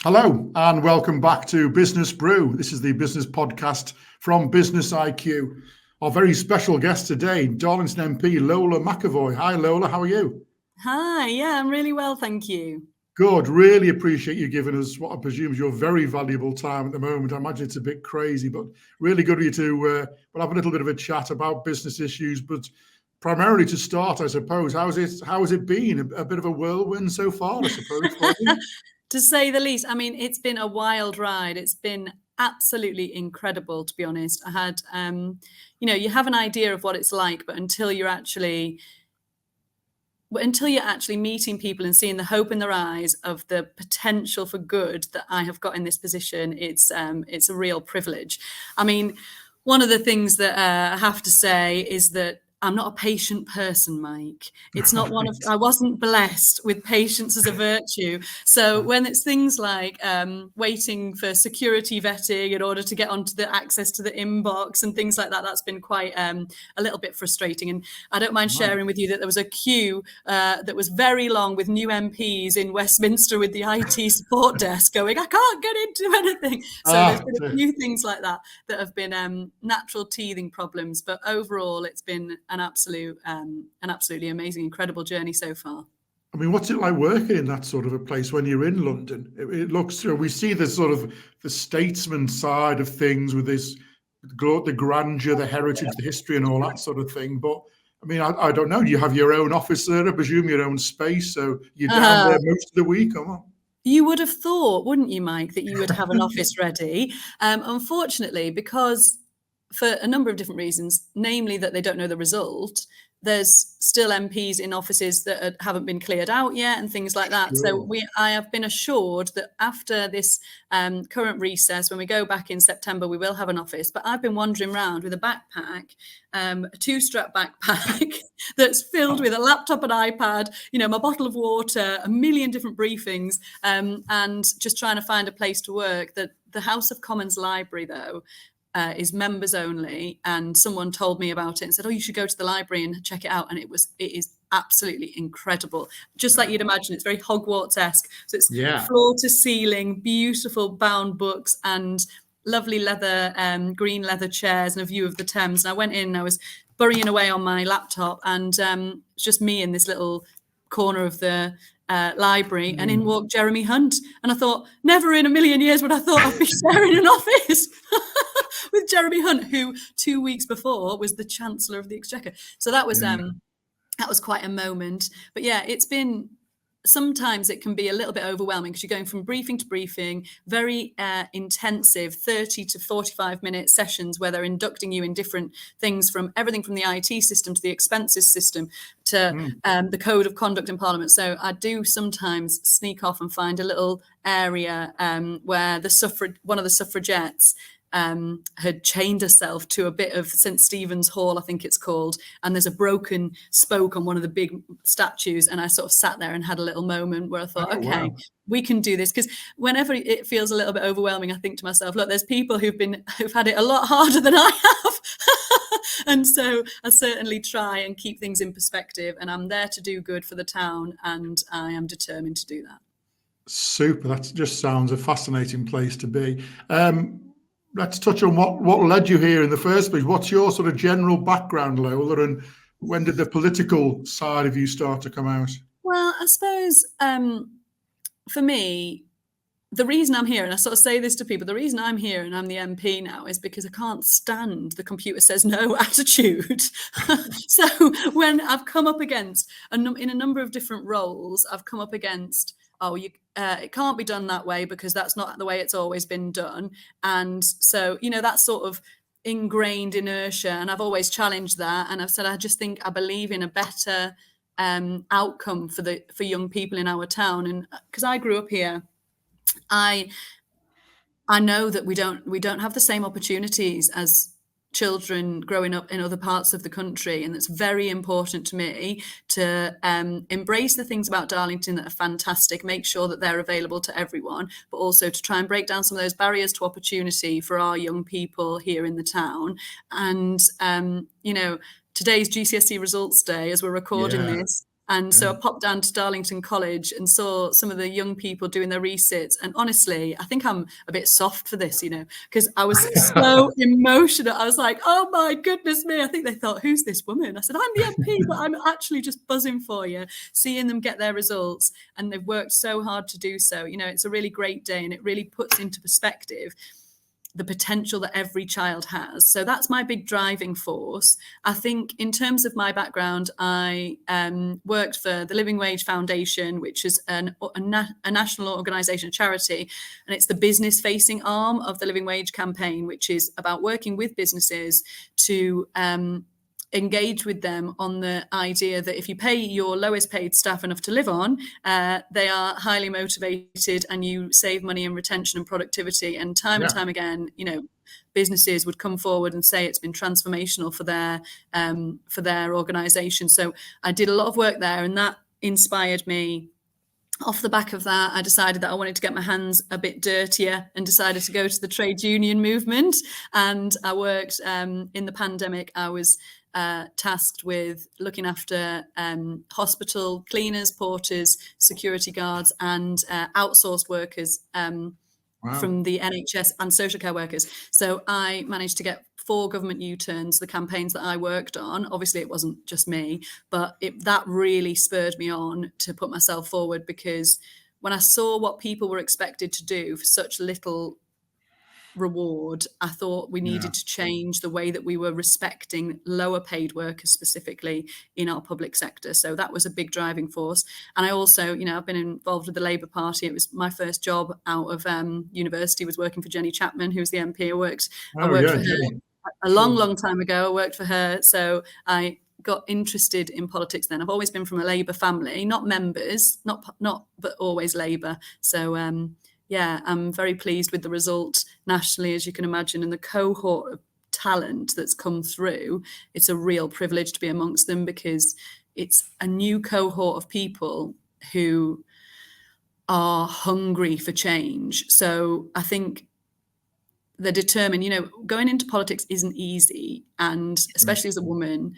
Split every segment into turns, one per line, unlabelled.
Hello and welcome back to Business Brew. This is the business podcast from BUSINESSiQ. Our very special guest today, Darlington MP Lola McEvoy. Hi Lola, how are you?
Hi, yeah, I'm really well, thank you.
Good, really appreciate you giving us what I presume is your very valuable time at the moment. I imagine it's a bit crazy, but really good of you to we'll have a little bit of a chat about business issues, but primarily to start, I suppose, how has it been? A bit of a whirlwind so far, I suppose, for you?
To say the least. I mean, it's been a wild ride. It's been absolutely incredible, to be honest. I had, you have an idea of what it's like, but until you're actually meeting people and seeing the hope in their eyes of the potential for good that I have got in this position, it's a real privilege. I mean, one of the things that I have to say is that I'm not a patient person, Mike. It's not I wasn't blessed with patience as a virtue. So when it's things like waiting for security vetting in order to get onto the access to the inbox and things like that, that's been quite a little bit frustrating. And I don't mind sharing with you that there was a queue that was very long with new MPs in Westminster with the IT support desk going, I can't get into anything. So there's been a few things like that have been natural teething problems. But overall, it's been an absolutely amazing, incredible journey so far.
I mean, what's it like working in that sort of a place when you're in London? It looks, we see the sort of the statesman side of things with this, the grandeur, the heritage, the history and all that sort of thing. But I mean, I don't know. Do you have your own office there? I presume your own space. So you're down there most of the week, or what?
You would have thought, wouldn't you, Mike, that you would have an office ready? Unfortunately, because for a number of different reasons, namely that they don't know the result, there's still MPs in offices that haven't been cleared out yet and things like that. Sure. So I have been assured that after this current recess, when we go back in September, we will have an office. But I've been wandering around with a backpack, a two-strap backpack that's filled with a laptop and iPad, my bottle of water, a million different briefings, and just trying to find a place to work. The House of Commons library, though, is members only, and someone told me about it and said, you should go to the library and check it out, and it is absolutely incredible, just like you'd imagine. It's very Hogwarts-esque, so it's floor to ceiling, beautiful bound books and lovely leather, green leather chairs and a view of the Thames. And I went in and I was burying away on my laptop, and it's just me in this little corner of the library, and in walked Jeremy Hunt, and I thought, never in a million years would I thought I'd be sharing an office with Jeremy Hunt, who 2 weeks before was the Chancellor of the Exchequer. So that was quite a moment. But yeah, it's been, sometimes it can be a little bit overwhelming because you're going from briefing to briefing, very intensive 30 to 45 minute sessions where they're inducting you in different things, from everything from the IT system to the expenses system to the code of conduct in Parliament. So I do sometimes sneak off and find a little area where one of the suffragettes had chained herself to a bit of St. Stephen's Hall, I think it's called, and there's a broken spoke on one of the big statues, and I sort of sat there and had a little moment where I thought, we can do this. Because whenever it feels a little bit overwhelming, I think to myself, look, there's people who've had it a lot harder than I have. And so I certainly try and keep things in perspective, and I'm there to do good for the town, and I am determined to do that.
Super. That just sounds a fascinating place to be. Let's touch on what led you here in the first place. What's your sort of general background, Lola, and when did the political side of you start to come out?
Well, I suppose for me, the reason I'm here, and I sort of say this to people, the reason I'm here and I'm the MP now is because I can't stand the computer says no attitude. So when I've come up against, in a number of different roles, I've come up against, it can't be done that way because that's not the way it's always been done. And so, that sort of ingrained inertia, and I've always challenged that. And I've said, I believe in a better outcome for young people in our town. And because I grew up here, I know that we don't have the same opportunities as children growing up in other parts of the country, and it's very important to me to embrace the things about Darlington that are fantastic, make sure that they're available to everyone, but also to try and break down some of those barriers to opportunity for our young people here in the town. And today's GCSE results day, as we're recording this, And so I popped down to Darlington College and saw some of the young people doing their resits. And honestly, I think I'm a bit soft for this, because I was so emotional. I was like, oh my goodness me. I think they thought, who's this woman? I said, I'm the MP, but I'm actually just buzzing for you, seeing them get their results. And they've worked so hard to do so. It's a really great day, and it really puts into perspective the potential that every child has. So that's my big driving force. I think in terms of my background, I worked for the Living Wage Foundation, which is a national organisation, a charity, and it's the business-facing arm of the Living Wage campaign, which is about working with businesses to engage with them on the idea that if you pay your lowest paid staff enough to live on, they are highly motivated and you save money in retention and productivity. And time again, businesses would come forward and say it's been transformational for their organization. So I did a lot of work there, and that inspired me. Off the back of that, I decided that I wanted to get my hands a bit dirtier and decided to go to the trade union movement. And I worked in the pandemic. I was tasked with looking after hospital cleaners, porters, security guards, and outsourced workers from the NHS and social care workers. So I managed to get 4 government U-turns, the campaigns that I worked on. Obviously, it wasn't just me, but that really spurred me on to put myself forward, because when I saw what people were expected to do for such little reward, I thought we needed to change the way that we were respecting lower paid workers specifically in our public sector. So that was a big driving force. And I also, I've been involved with the Labour Party. It was my first job out of university, was working for Jenny Chapman, who was the MP. I worked for her a long time ago. I worked for her. So I got interested in politics then. I've always been from a Labour family, not members, but always Labour. So I'm very pleased with the result nationally, as you can imagine, and the cohort of talent that's come through. It's a real privilege to be amongst them, because it's a new cohort of people who are hungry for change. So I think they're determined. Going into politics isn't easy, and especially as a woman,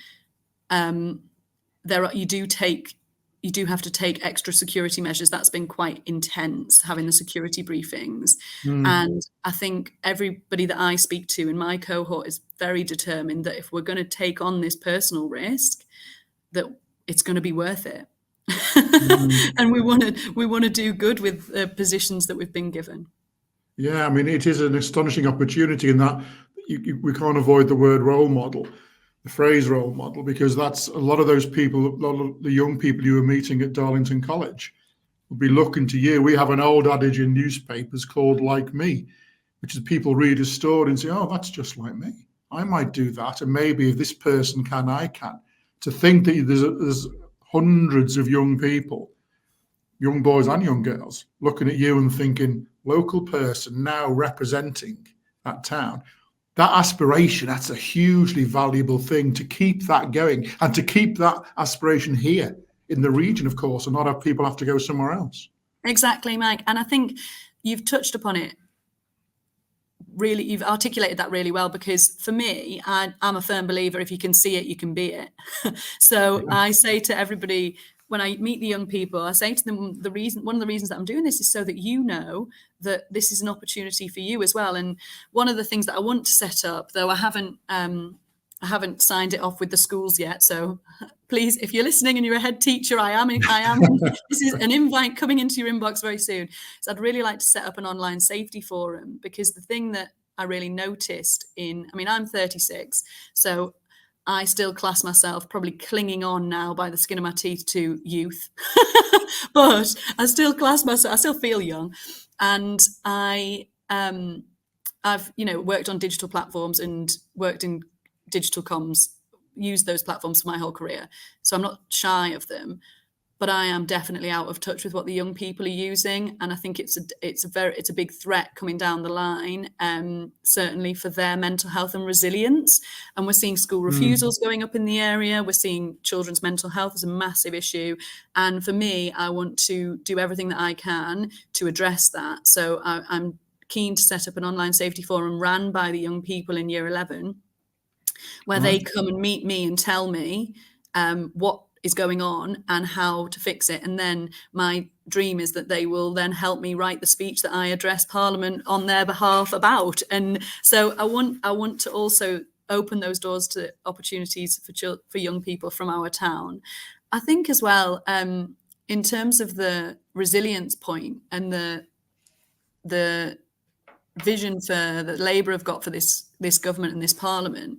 you do have to take extra security measures. That's been quite intense, having the security briefings. And I think everybody that I speak to in my cohort is very determined that if we're going to take on this personal risk, that it's going to be worth it. And we want to do good with the positions that we've been given.
Yeah, I mean, it is an astonishing opportunity in that we can't avoid the word role model. The phrase role model, because that's a lot of those people, a lot of the young people you were meeting at Darlington College will be looking to you. We have an old adage in newspapers called "like me," which is people read a story and say, oh, that's just like me. I might do that. And maybe if this person can, I can. To think that there's hundreds of young people, young boys and young girls, looking at you and thinking, local person now representing that town. That aspiration, that's a hugely valuable thing, to keep that going and to keep that aspiration here in the region, of course, and not have people have to go somewhere else.
Exactly, Mike. And I think you've touched upon it. Really, you've articulated that really well, because for me, I'm a firm believer, if you can see it, you can be it. So I say to everybody, when I meet the young people, I say to them, one of the reasons that I'm doing this is so that you know that this is an opportunity for you as well. And one of the things that I want to set up, though I haven't signed it off with the schools yet. So please, if you're listening and you're a head teacher, I am. This is an invite coming into your inbox very soon. So I'd really like to set up an online safety forum, because the thing that I really noticed I'm 36, so I still class myself probably clinging on now by the skin of my teeth to youth, but I still class myself, I still feel young. And I've, worked on digital platforms and worked in digital comms, used those platforms for my whole career. So I'm not shy of them, but I am definitely out of touch with what the young people are using. And I think it's a big threat coming down the line, certainly for their mental health and resilience. And we're seeing school refusals going up in the area. We're seeing children's mental health as a massive issue. And for me, I want to do everything that I can to address that. So I'm keen to set up an online safety forum ran by the young people in year 11, where they come and meet me and tell me is going on and how to fix it. And then my dream is that they will then help me write the speech that I address Parliament on their behalf about. And so I want to also open those doors to opportunities for young people from our town. I think as well, in terms of the resilience point and the vision for that Labour have got for this government and this Parliament,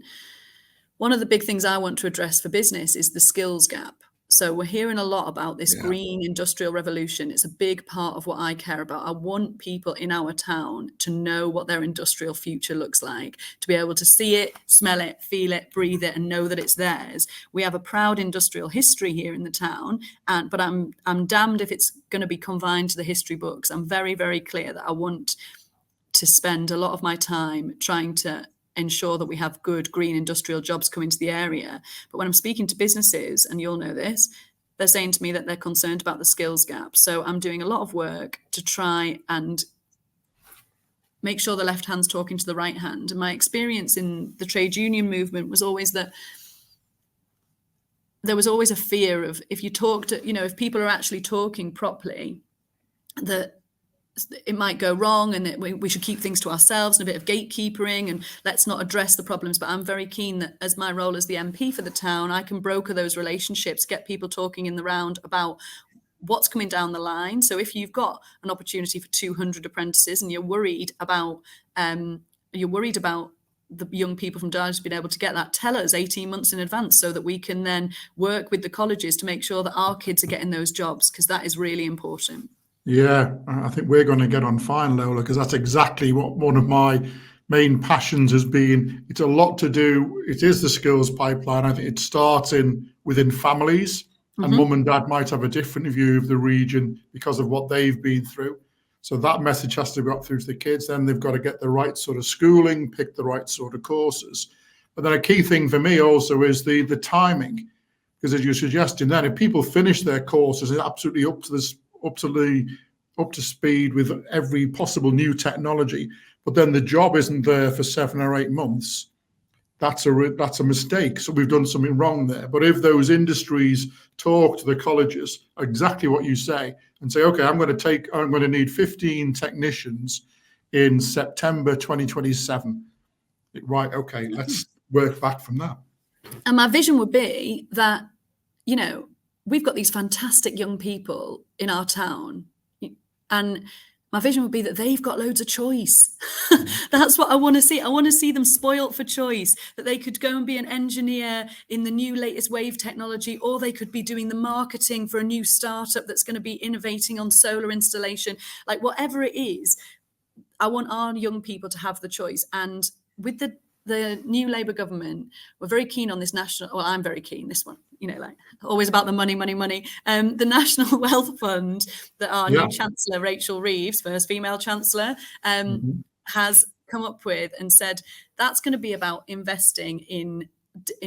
one of the big things I want to address for business is the skills gap. So we're hearing a lot about this green industrial revolution. It's a big part of what I care about. I want people in our town to know what their industrial future looks like, to be able to see it, smell it, feel it, breathe it, and know that it's theirs. We have a proud industrial history here in the town, but I'm damned if it's going to be confined to the history books. I'm very, very clear that I want to spend a lot of my time trying to ensure that we have good green industrial jobs coming to the area. But when I'm speaking to businesses, and you'll know this, they're saying to me that they're concerned about the skills gap. So I'm doing a lot of work to try and make sure the left hand's talking to the right hand. And my experience in the trade union movement was always that there was always a fear of, if you talk to, if people are actually talking properly, that it might go wrong and that we should keep things to ourselves and a bit of gatekeeping and let's not address the problems. But I'm very keen that as my role as the MP for the town, I can broker those relationships, get people talking in the round about what's coming down the line. So if you've got an opportunity for 200 apprentices and you're worried about the young people from Darlington being able to get that, tell us 18 months in advance so that we can then work with the colleges to make sure that our kids are getting those jobs, because that is really important.
Yeah, I think we're going to get on fine, Lola, because that's exactly what one of my main passions has been. It's a lot to do. It is the skills pipeline. I think it starts within families, and mum and dad might have a different view of the region because of what they've been through. So that message has to be got through to the kids. Then they've got to get the right sort of schooling, pick the right sort of courses. But then a key thing for me also is the timing, because as you're suggesting, then if people finish their courses, it's absolutely up to speed with every possible new technology, but then the job isn't there for 7 or 8 months. That's a mistake. So we've done something wrong there. But if those industries talk to the colleges, exactly what you say, and say, okay, I'm going to need 15 technicians in September 2027. Right, okay, let's work back from that.
And my vision would be that, we've got these fantastic young people in our town, and my vision would be that they've got loads of choice. That's what I want to see. I want to see them spoilt for choice, that they could go and be an engineer in the new latest wave technology, or they could be doing the marketing for a new startup that's going to be innovating on solar installation. Like whatever it is, I want our young people to have the choice. And with the new Labour government, we're very keen on this I'm very keen, this one, always about the money. The National Wealth Fund that our new Chancellor, Rachel Reeves, first female Chancellor, has come up with and said that's going to be about investing in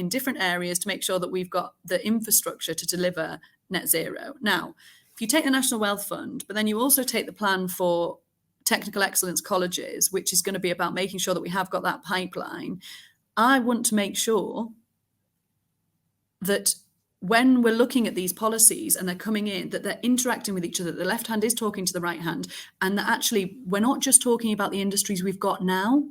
different areas to make sure that we've got the infrastructure to deliver net zero. Now, if you take the National Wealth Fund, but then you also take the plan for technical excellence colleges, which is going to be about making sure that we have got that pipeline, I want to make sure that when we're looking at these policies and they're coming in, that they're interacting with each other, the left hand is talking to the right hand, and that actually we're not just talking about the industries we've got now,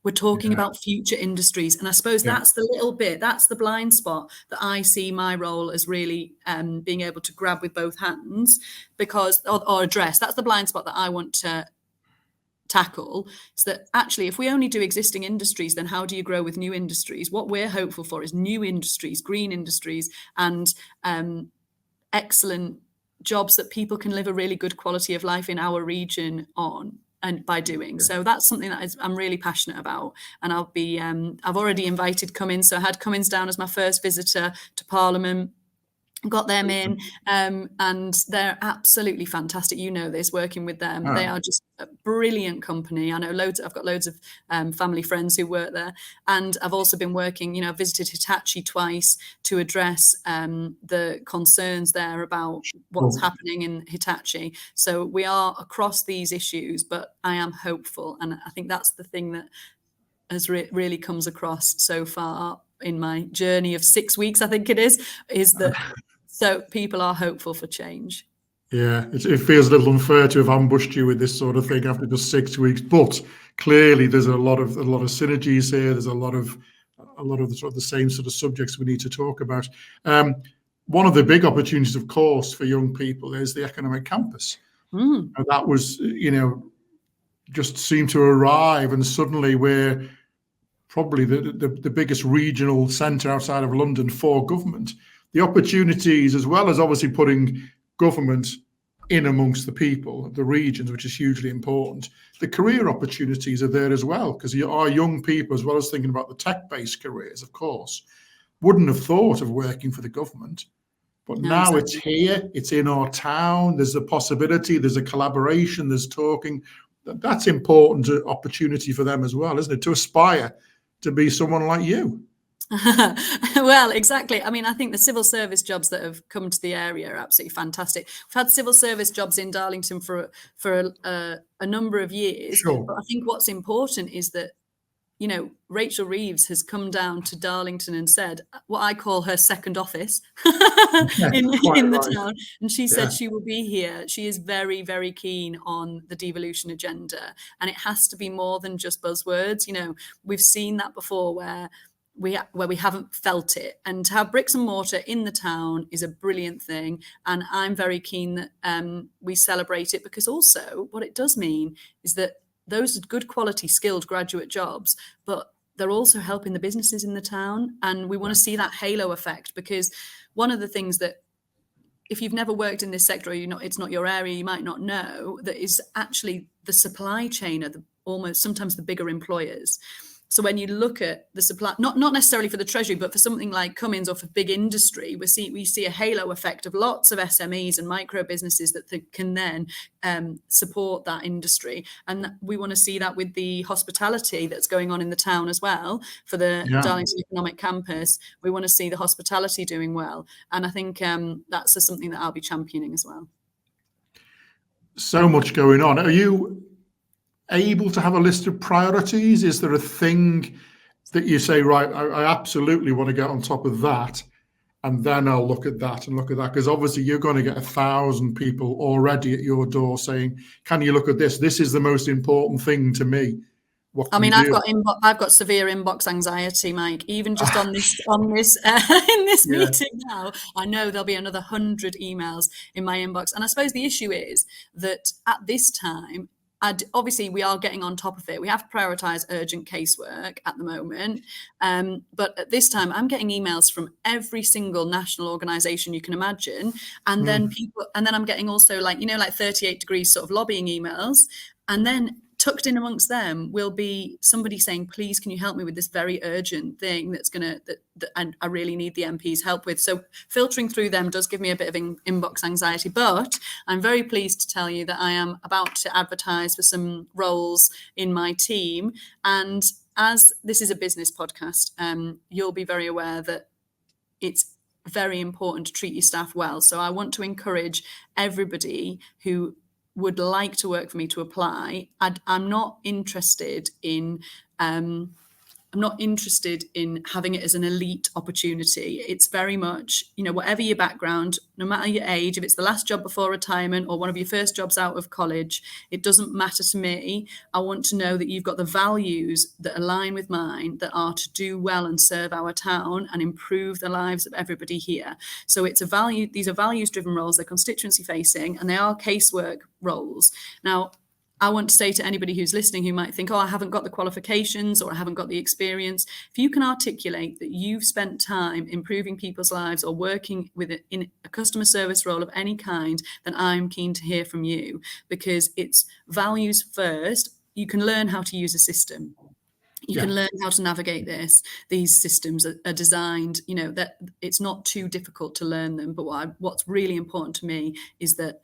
we're talking about future industries. And I suppose that's the blind spot that I see my role as really being able to grab with both hands, because, or address, that's the blind spot that I want to tackle, is that actually if we only do existing industries, then how do you grow with new industries? What we're hopeful for is new industries, green industries, and excellent jobs that people can live a really good quality of life in our region on, and by doing so. That's something that I'm really passionate about, and I'll be I've already invited Cummins, so I had Cummins down as my first visitor to Parliament, got them in, and they're absolutely fantastic. This, working with them. They are just a brilliant company. I know I've got loads of family friends who work there, and I've also been working, I've visited Hitachi twice to address the concerns there about what's happening in Hitachi. So we are across these issues, but I am hopeful, and I think that's the thing that has really comes across so far in my journey of 6 weeks, I think it is that So people are hopeful for change.
Yeah, it feels a little unfair to have ambushed you with this sort of thing after just 6 weeks, but clearly there's a lot of synergies here. There's a lot of the same sort of subjects we need to talk about. One of the big opportunities, of course, for young people is the economic campus. And that was, just seemed to arrive, and suddenly we're probably the biggest regional centre outside of London for government. The opportunities, as well as obviously putting government in amongst the people of the regions, which is hugely important. The career opportunities are there as well, because our young people, as well as thinking about the tech-based careers, of course, wouldn't have thought of working for the government. But now it's here, it's in our town, there's a possibility, there's a collaboration, there's talking. That's important opportunity for them as well, isn't it? To aspire to be someone like you.
Well, exactly. I mean, I think the civil service jobs that have come to the area are absolutely fantastic. We've had civil service jobs in Darlington for a number of years.
Sure.
But I think what's important is that, Rachel Reeves has come down to Darlington and said what I call her second office in the town. And she said she will be here. She is very, very keen on the devolution agenda. And it has to be more than just buzzwords. We've seen that before where we haven't felt it, and to have bricks and mortar in the town is a brilliant thing. And I'm very keen that we celebrate it, because also what it does mean is that those are good quality skilled graduate jobs, but they're also helping the businesses in the town. And we want to see that halo effect, because one of the things that, if you've never worked in this sector, or it's not your area, you might not know that is actually the supply chain are almost sometimes the bigger employers. So when you look at the supply, not necessarily for the Treasury, but for something like Cummins or for big industry, we see a halo effect of lots of SMEs and micro businesses that can then support that industry. And we want to see that with the hospitality that's going on in the town as well. For the Darlington Economic Campus, we want to see the hospitality doing well. And I think that's something that I'll be championing as well.
So much going on. Are you able to have a list of priorities? Is there a thing that you say, right, I absolutely want to get on top of that, and then I'll look at that and look at that? Because obviously you're going to get 1,000 people already at your door saying, can you look at this? This is the most important thing to me.
I've got severe inbox anxiety, Mike. Even just in this meeting now, I know there'll be another 100 emails in my inbox. And I suppose the issue is that at this time, obviously we are getting on top of it. We have to prioritise urgent casework at the moment. But at this time, I'm getting emails from every single national organisation you can imagine. And then I'm getting also like 38 degrees sort of lobbying emails. And then tucked in amongst them will be somebody saying, please, can you help me with this very urgent thing that I really need the MP's help with. So filtering through them does give me a bit of inbox anxiety, but I'm very pleased to tell you that I am about to advertise for some roles in my team. And as this is a business podcast, you'll be very aware that it's very important to treat your staff well. So I want to encourage everybody who would like to work for me to apply. I'm not interested in having it as an elite opportunity. It's very much, whatever your background, no matter your age, if it's the last job before retirement or one of your first jobs out of college, it doesn't matter to me. I want to know that you've got the values that align with mine, that are to do well and serve our town and improve the lives of everybody here. So these are values-driven roles, they're constituency facing, and they are casework roles. Now, I want to say to anybody who's listening who might think, I haven't got the qualifications or I haven't got the experience. If you can articulate that you've spent time improving people's lives or working with it in a customer service role of any kind, then I'm keen to hear from you, because it's values first. You can learn how to use a system. You can learn how to navigate this. These systems are designed, that it's not too difficult to learn them. But what's really important to me is that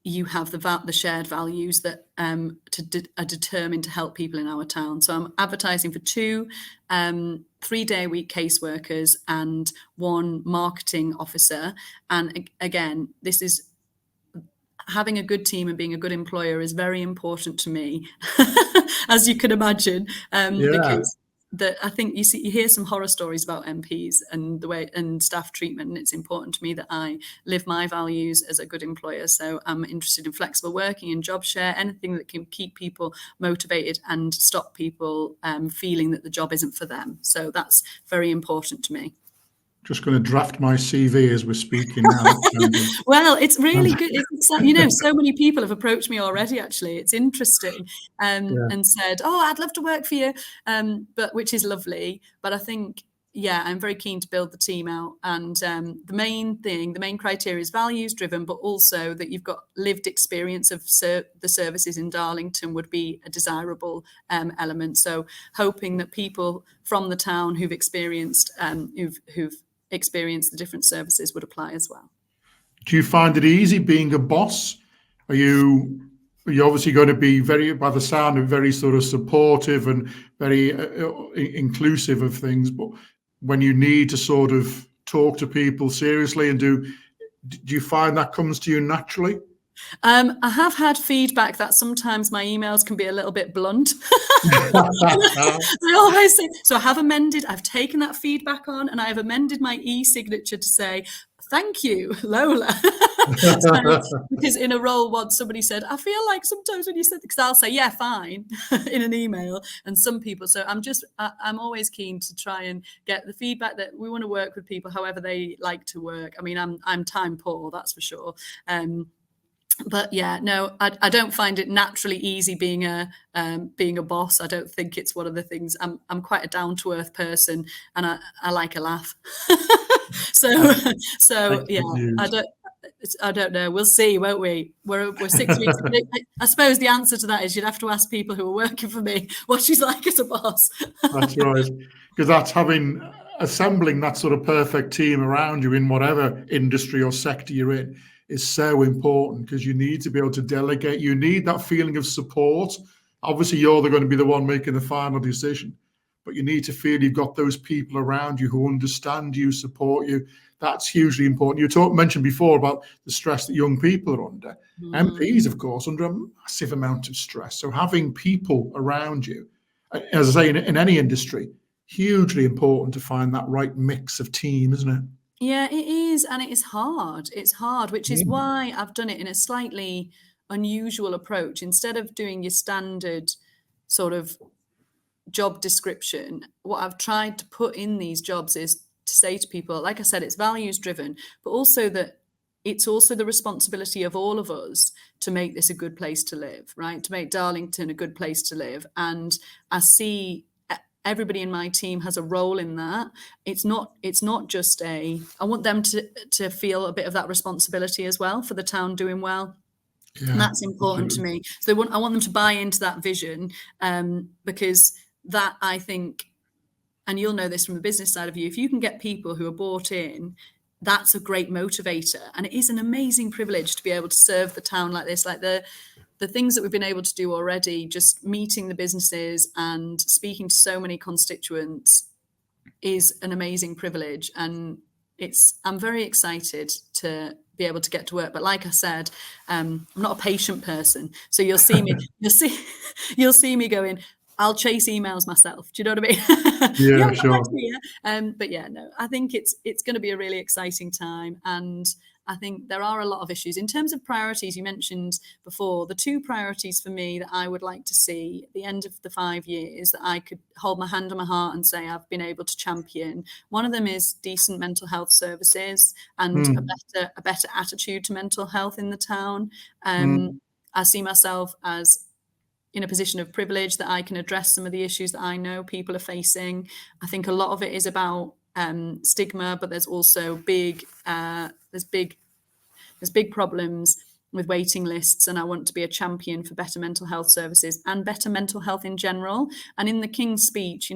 you have the shared values that are determined to help people in our town. So I'm advertising for 2 3-day-a-week caseworkers and 1 marketing officer. And again, this is having a good team and being a good employer is very important to me, as you can imagine. Because that I think you hear some horror stories about MPs and the way and staff treatment, and it's important to me that I live my values as a good employer. So I'm interested in flexible working and job share, anything that can keep people motivated and stop people feeling that the job isn't for them. So that's very important to me.
Just going to draft my CV as we're speaking now.
Well, it's really good. It's, so many people have approached me already, actually. It's interesting, and said, oh, I'd love to work for you, but which is lovely. But I think, I'm very keen to build the team out. And the main criteria is values driven, but also that you've got lived experience of the services in Darlington would be a desirable element. So hoping that people from the town who've experienced the different services would apply as well.
Do you find it easy being a boss? Are you obviously going to be very, by the sound of, very sort of supportive and very inclusive of things, but when you need to sort of talk to people seriously and do you find that comes to you naturally?
I have had feedback that sometimes my emails can be a little bit blunt. I always say, so I've taken that feedback on, and I have amended my e-signature to say, thank you, Lola. Because in a role once somebody said, I feel like sometimes when you said, because I'll say, yeah, fine, in an email, and some people, so I'm always keen to try and get the feedback that we want to work with people however they like to work. I mean, I'm time poor, that's for sure. But I don't find it naturally easy being a boss. I don't think it's one of the things. I'm quite a down to earth person, and I like a laugh. so I don't know. We'll see, won't we? We're 6 weeks. I suppose the answer to that is you'd have to ask people who are working for me what she's like as a boss.
That's right, because that's assembling that sort of perfect team around you in whatever industry or sector you're in is so important, because you need to be able to delegate. You need that feeling of support. Obviously, you're going to be the one making the final decision, but you need to feel you've got those people around you who understand you, support you. That's hugely important. You mentioned before about the stress that young people are under. MPs, of course, under a massive amount of stress. So having people around you, as I say, in any industry, hugely important to find that right mix of team, isn't it?
Yeah, it is. And it is hard. It's hard, which is why I've done it in a slightly unusual approach. Instead of doing your standard sort of job description, what I've tried to put in these jobs is to say to people, like I said, it's values driven, but also that it's also the responsibility of all of us to make this a good place to live, right? To make Darlington a good place to live. And I see everybody in my team has a role in that. It's not just I want them to feel a bit of that responsibility as well for the town doing well. Yeah, and that's important absolutely. To me. So I want them to buy into that vision, because that, I think, and you'll know this from the business side of you, if you can get people who are bought in, that's a great motivator. And it is an amazing privilege to be able to serve the town like this, like the things that we've been able to do already, just meeting the businesses and speaking to so many constituents is an amazing privilege. And I'm very excited to be able to get to work. But like I said, I'm not a patient person. So you'll see me, you'll see me going, I'll chase emails myself. Do you know what I mean?
Yeah, sure.
But no, I think it's going to be a really exciting time. And I think there are a lot of issues. In terms of priorities, you mentioned before, the two priorities for me that I would like to see at the end of the 5 years that I could hold my hand on my heart and say I've been able to champion. One of them is decent mental health services and a better attitude to mental health in the town. I see myself as in a position of privilege that I can address some of the issues that I know people are facing. I think a lot of it is about stigma, but there's also big problems with waiting lists, and I want to be a champion for better mental health services and better mental health in general. And in the King's speech,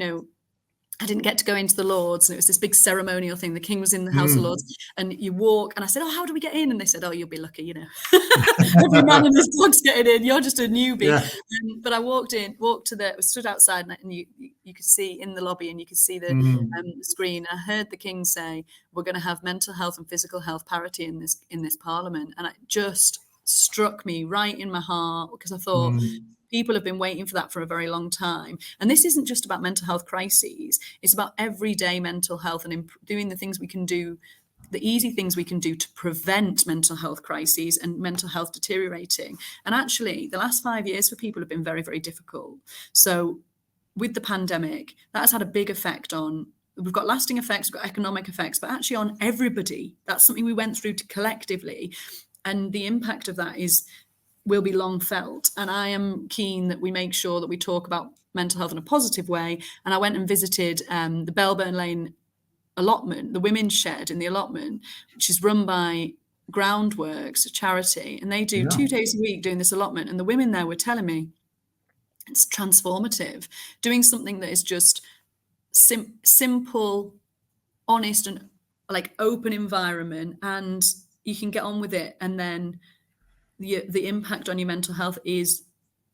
I didn't get to go into the Lords, and it was this big ceremonial thing. The King was in the House of Lords, and you walk, and I said, how do we get in? And they said, you'll be lucky, every man and his dog's getting in, you're just a newbie. Yeah. But I stood outside, and you could see in the lobby, and you could see the screen. I heard the King say, we're going to have mental health and physical health parity in this Parliament. And it just struck me right in my heart, because I thought, People have been waiting for that for a very long time. And this isn't just about mental health crises. It's about everyday mental health and doing the things we can do, the easy things we can do to prevent mental health crises and mental health deteriorating. And actually, the last 5 years for people have been very, very difficult. So with the pandemic, that has had a big effect on, we've got lasting effects, we've got economic effects, but actually on everybody. That's something we went through collectively. And the impact of that will be long felt. And I am keen that we make sure that we talk about mental health in a positive way. And I went and visited the Belburn Lane allotment, the women's shed in the allotment, which is run by Groundworks, a charity. And they do 2 days a week doing this allotment. And the women there were telling me it's transformative, doing something that is just simple, honest, and like open environment, and you can get on with it. And then the impact on your mental health is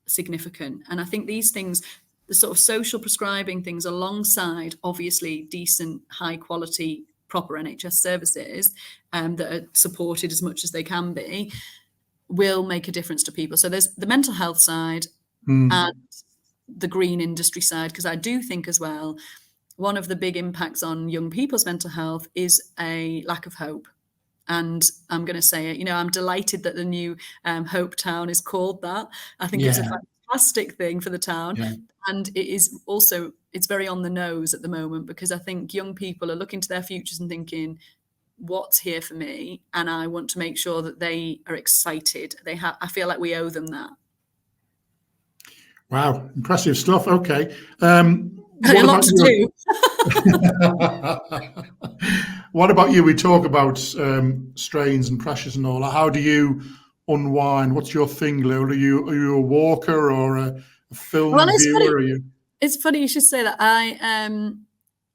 significant. And I think these things, the sort of social prescribing things, alongside obviously decent, high quality, proper NHS services that are supported as much as they can be, will make a difference to people. So there's the mental health side and the green industry side, because I do think as well, one of the big impacts on young people's mental health is a lack of hope. And I'm going to say it, I'm delighted that the new Hope Town is called that. I think it's a fantastic thing for the town. Yeah. And it is also, it's very on the nose at the moment, because I think young people are looking to their futures and thinking, what's here for me? And I want to make sure that they are excited. I feel like we owe them that.
Wow, impressive stuff. Okay.
A lot to do.
What about you? We talk about strains and pressures and all that. How do you unwind? What's your thing, Lou? Are you a walker or a film viewer?
It's funny you should say that.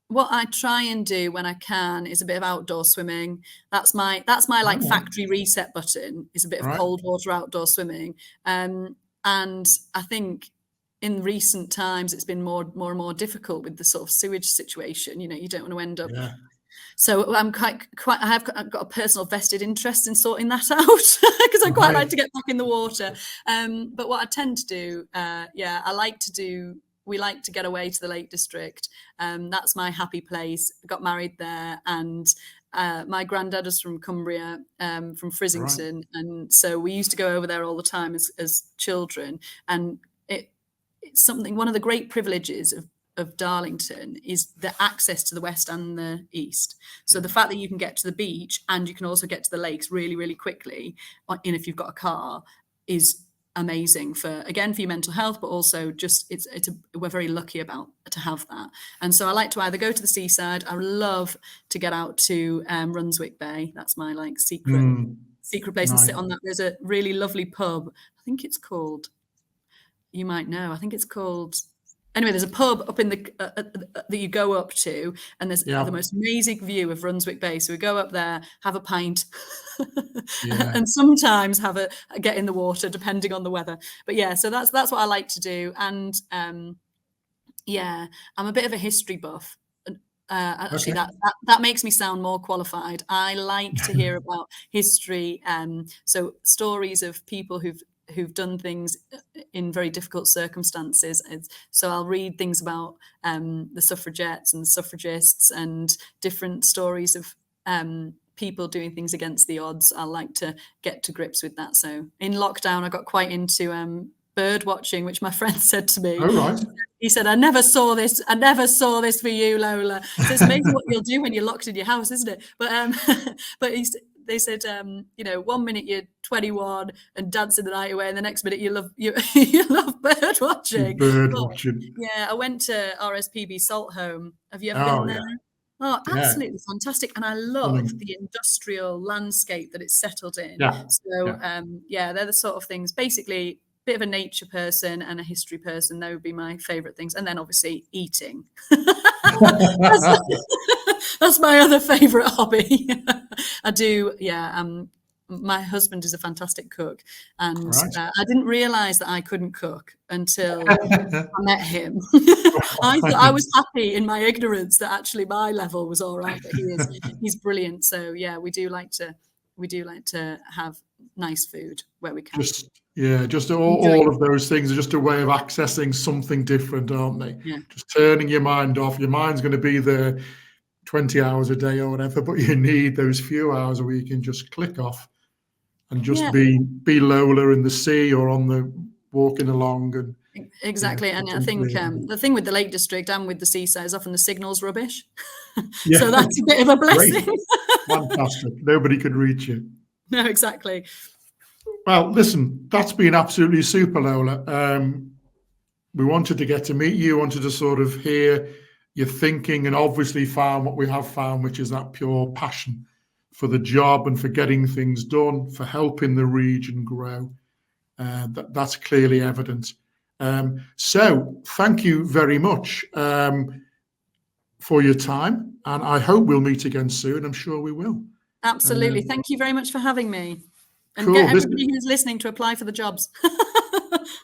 What I try and do when I can is a bit of outdoor swimming. That's my like factory reset button, is a bit of cold water outdoor swimming. And I think in recent times it's been more and more difficult with the sort of sewage situation. You don't want to end up. Yeah. So I'm I've got a personal vested interest in sorting that out, because I quite like to get back in the water. But what I tend to do, we like to get away to the Lake District. That's my happy place. I got married there, and my granddad was from Cumbria, from Frizzington. And so we used to go over there all the time as children. And it's something, one of the great privileges of Darlington is the access to the west and the east. So the fact that you can get to the beach and you can also get to the lakes really, really quickly, if you've got a car, is amazing for your mental health, but also just we're very lucky to have that. And so I like to either go to the seaside. I love to get out to Runswick Bay. That's my like secret place, and sit on that. There's a really lovely pub. I think it's called, you might know, I think it's called, anyway, there's a pub up in the that you go up to, and there's the most amazing view of Runswick Bay. So we go up there, have a pint, and sometimes get in the water, depending on the weather. But so that's what I like to do. And I'm a bit of a history buff. Actually, that makes me sound more qualified. I like to hear about history, so stories of people who've done things in very difficult circumstances. So I'll read things about the suffragettes and the suffragists and different stories of people doing things against the odds. I like to get to grips with that. So in lockdown, I got quite into bird watching, which my friend said to me.
Oh, right.
He said, I never saw this for you, Lola. So it's amazing what you'll do when you're locked in your house, isn't it? But they said, 1 minute you're 21 and dancing the night away, and the next minute you love bird watching. Yeah, I went to RSPB Salt Home. Have you ever been there? Oh, absolutely fantastic. And I love the industrial landscape that it's settled in. Yeah. So, they're the sort of things. Basically, a bit of a nature person and a history person. They would be my favourite things. And then obviously eating. That's my other favourite hobby. I do, my husband is a fantastic cook, and I didn't realise that I couldn't cook until I met him. I thought I was happy in my ignorance that actually my level was all right, but he's brilliant. So we do like to we do like to have nice food where we can.
Just all of those things are just a way of accessing something different, aren't they?
Yeah.
Just turning your mind off. Your mind's going to be there 20 hours a day or whatever, but you need those few hours where you can just click off and just be Lola in the sea or on the walking along. And
exactly. And I think the thing with the Lake District and with the seaside is often the signal's rubbish.
Yeah.
So that's a bit of a blessing.
Fantastic. Nobody could reach you.
No, exactly.
Well, listen, that's been absolutely super, Lola. We wanted to get to meet you, wanted to sort of hear your thinking, and obviously found what we have found, which is that pure passion for the job and for getting things done, for helping the region grow. That's clearly evident. So thank you very much for your time, and I hope we'll meet again soon. I'm sure we will.
Absolutely. Thank you very much for having me. And
cool.
Get everybody who's listening to apply for the jobs.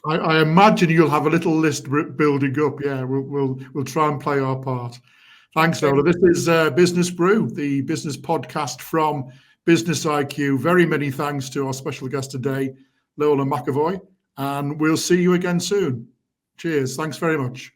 I imagine you'll have a little list building up. Yeah, we'll try and play our part. Thanks, Lola. This is Business Brew, the business podcast from BUSINESSiQ. Very many thanks to our special guest today, Lola McEvoy, and we'll see you again soon. Cheers. Thanks very much.